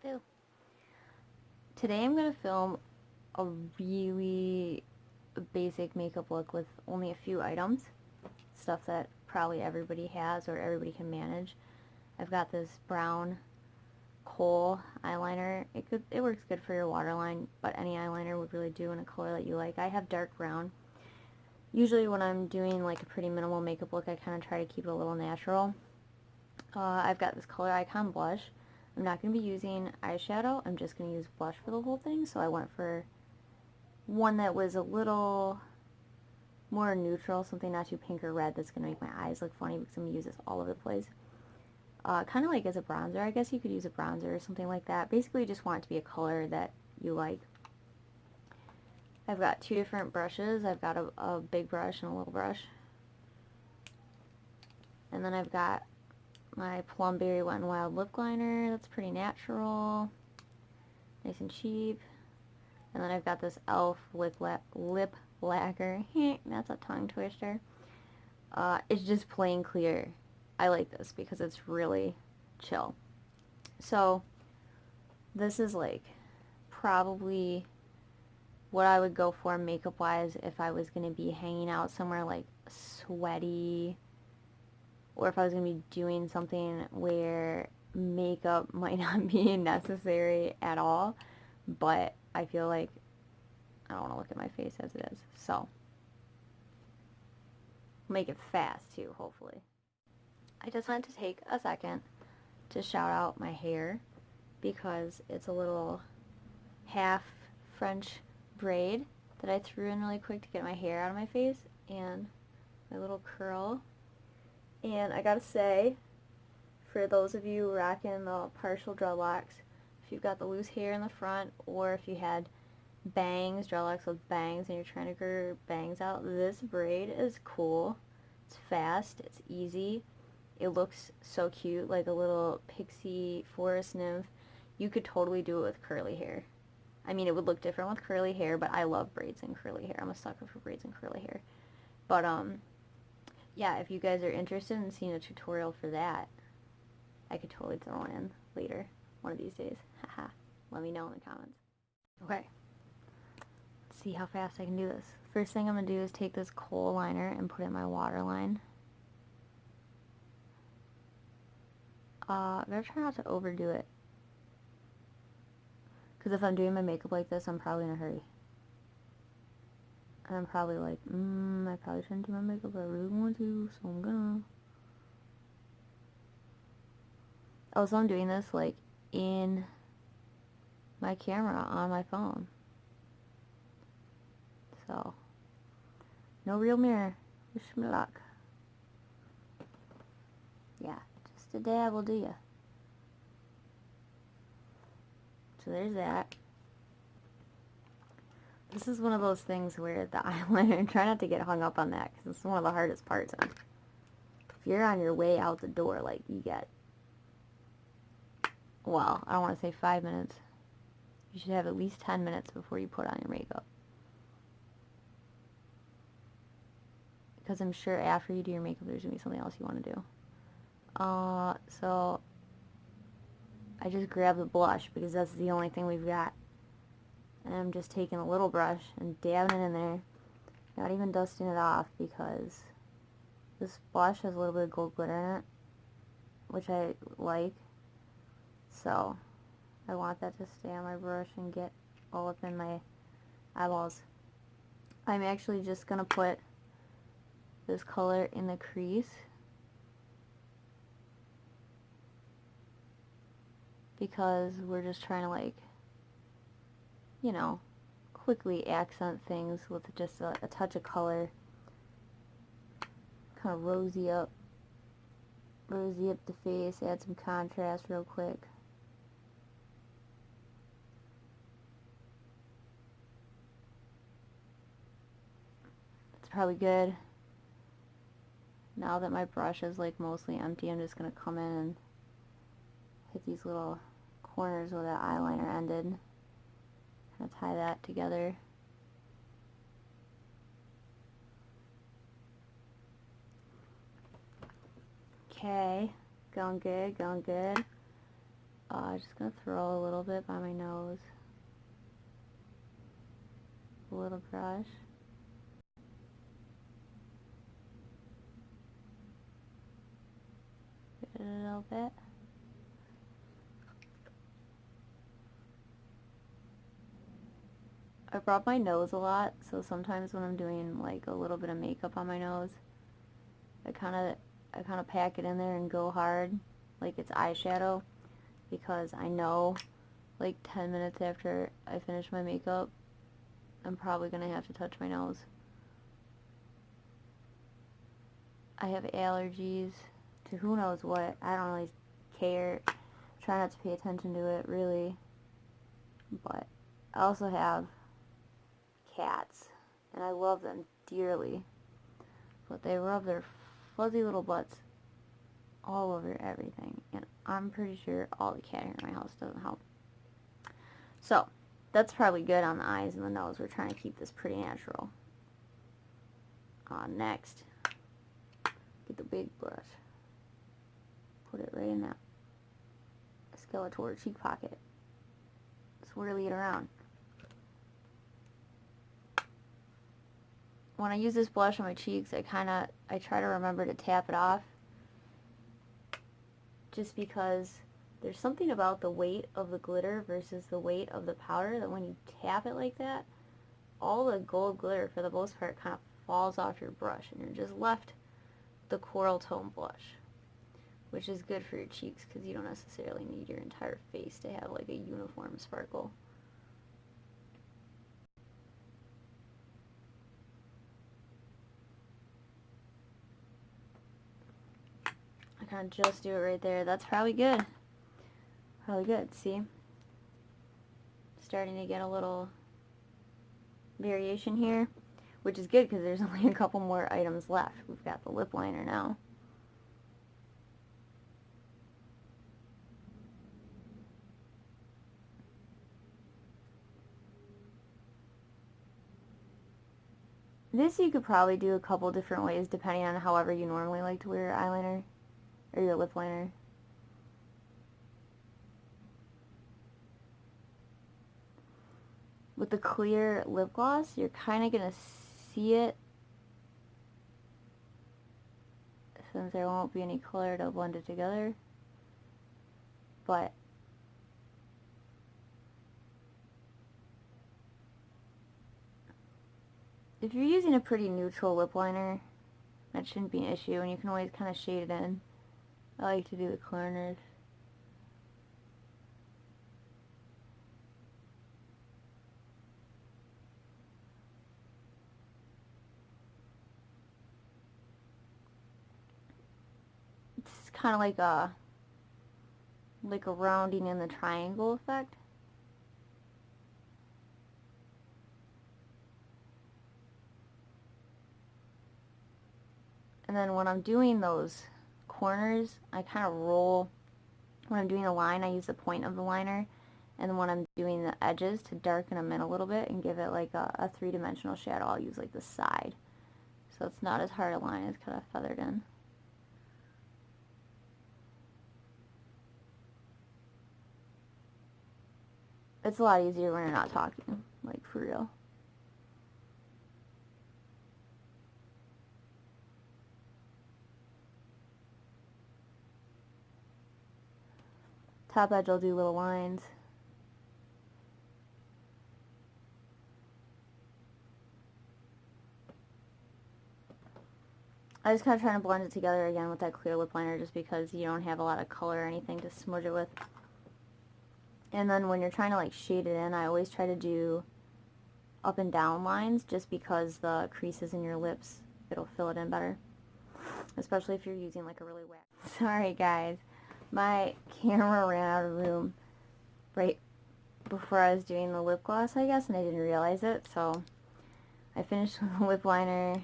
Boo. Today I'm going to film a really basic makeup look with only a few items. Stuff that probably everybody has or everybody can manage. I've got this brown kohl eyeliner. It works good for your waterline, but any eyeliner would really do in a color that you like. I have dark brown. Usually when I'm doing like a pretty minimal makeup look, I kind of try to keep it a little natural. I've got this Color Icon blush. I'm not going to be using eyeshadow. I'm just going to use blush for the whole thing. So I went for one that was a little more neutral, something not too pink or red that's going to make my eyes look funny because I'm going to use this all over the place. Kind of like as a bronzer. I guess you could use a bronzer or something like that. Basically, you just want it to be a color that you like. I've got two different brushes. I've got a big brush and a little brush. And then I've got my Plumberry Wet n Wild lip liner. That's pretty natural. Nice and cheap. And then I've got this e.l.f. lip lacquer. That's a tongue twister. It's just plain clear. I like this because it's really chill. So this is like probably what I would go for makeup wise if I was going to be hanging out somewhere like sweaty, or if I was going to be doing something where makeup might not be necessary at all, but I feel like I don't want to look at my face as it is. So make it fast too, hopefully. I just wanted to take a second to shout out my hair because it's a little half French braid that I threw in really quick to get my hair out of my face, and my little curl. And I gotta say, for those of you rocking the partial dreadlocks, if you've got the loose hair in the front, or if you had bangs, dreadlocks with bangs, and you're trying to grow your bangs out, this braid is cool. It's fast, it's easy, it looks so cute, like a little pixie forest nymph. You could totally do it with curly hair. I mean, it would look different with curly hair, but I love braids and curly hair. I'm a sucker for braids and curly hair. But, yeah, if you guys are interested in seeing a tutorial for that, I could totally throw one in later, one of these days. Haha. Let me know in the comments. Okay. Let's see how fast I can do this. First thing I'm going to do is take this kohl liner and put it in my waterline. I'm going to try not to overdo it, because if I'm doing my makeup like this, I'm probably in a hurry. And I'm probably like, I probably shouldn't do my makeup, but I really want to, so I'm gonna. Also, I'm doing this like in my camera on my phone. So, no real mirror. Wish me luck. Yeah, just a dab will do ya. So there's that. This is one of those things where the eyeliner, try not to get hung up on that, because it's one of the hardest parts. If you're on your way out the door, like, you get, well, I don't want to say 5 minutes. You should have at least 10 minutes before you put on your makeup. Because I'm sure after you do your makeup, there's going to be something else you want to do. So, I just grabbed the blush, because that's the only thing we've got. And I'm just taking a little brush and dabbing it in there. Not even dusting it off, because this blush has a little bit of gold glitter in it, which I like. So I want that to stay on my brush and get all up in my eyeballs. I'm actually just going to put this color in the crease, because we're just trying to, like, you know, quickly accent things with just a touch of color. Kind of rosy up the face, add some contrast real quick. It's probably good. Now that my brush is like mostly empty, I'm just going to come in and hit these little corners where that eyeliner ended. Kind of tie that together. Okay, going good, going good. Just gonna throw a little bit by my nose. A little brush. Get it a little bit. I rub my nose a lot, so sometimes when I'm doing like a little bit of makeup on my nose, I kind of pack it in there and go hard, like it's eyeshadow, because I know like 10 minutes after I finish my makeup, I'm probably going to have to touch my nose. I have allergies to who knows what. I don't really care. Try not to pay attention to it, really. But I also have cats, and I love them dearly. But they rub their fuzzy little butts all over everything, and I'm pretty sure all the cat hair in my house doesn't help. So, that's probably good on the eyes and the nose. We're trying to keep this pretty natural. Next, get the big brush. Put it right in that Skeletor cheek pocket. Swirly it around. When I use this blush on my cheeks, I try to remember to tap it off. Just because there's something about the weight of the glitter versus the weight of the powder that when you tap it like that, all the gold glitter for the most part kind of falls off your brush and you're just left the coral tone blush, which is good for your cheeks because you don't necessarily need your entire face to have like a uniform sparkle. I kind of just do it right there. That's probably good. Probably good. See? Starting to get a little variation here, which is good because there's only a couple more items left. We've got the lip liner now. This you could probably do a couple different ways depending on however you normally like to wear your eyeliner or your lip liner. With the clear lip gloss, you're kind of going to see it since there won't be any color to blend it together. But if you're using a pretty neutral lip liner, that shouldn't be an issue, and you can always kind of shade it in. I like to do the corners. It's kind of like a rounding in the triangle effect. And then when I'm doing those corners, I kind of roll. When I'm doing a line, I use the point of the liner. And then when I'm doing the edges to darken them in a little bit and give it like a three-dimensional shadow, I'll use like the side. So it's not as hard a line, it's kind of feathered in. It's a lot easier when you're not talking, like for real. Top edge, I'll do little lines. I just kind of trying to blend it together again with that clear lip liner just because you don't have a lot of color or anything to smudge it with. And then when you're trying to like shade it in, I always try to do up and down lines just because the creases in your lips, it'll fill it in better. Especially if you're using like a really wet. Sorry guys, my camera ran out of room right before I was doing the lip gloss, I guess, and I didn't realize it. So I finished with the lip liner,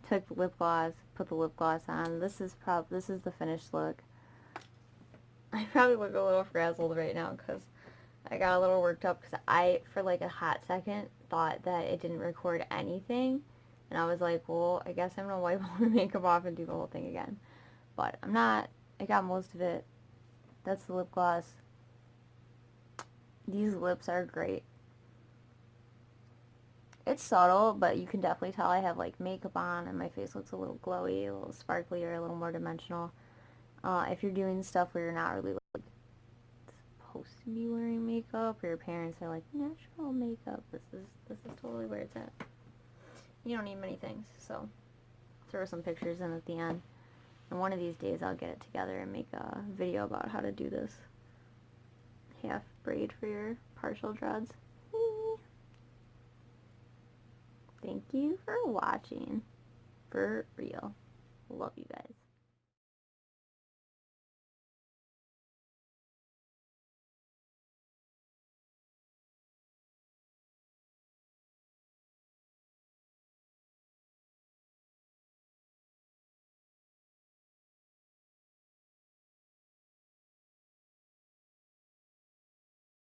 took the lip gloss, put the lip gloss on. This is the finished look. I probably look a little frazzled right now because I got a little worked up because I, for like a hot second, thought that it didn't record anything. And I was like, well, I guess I'm going to wipe all the makeup off and do the whole thing again. But I'm not. I got most of it That's the lip gloss. These lips are great. It's subtle, but you can definitely tell I have like makeup on and my face looks a little glowy, a little sparkly, or a little more dimensional. If you're doing stuff where you're not really like supposed to be wearing makeup, or your parents are like, natural makeup, this is totally where it's at. You don't need many things, so throw some pictures in at the end. And one of these days I'll get it together and make a video about how to do this half braid for your partial dreads. Thank you for watching. For real. Love you guys.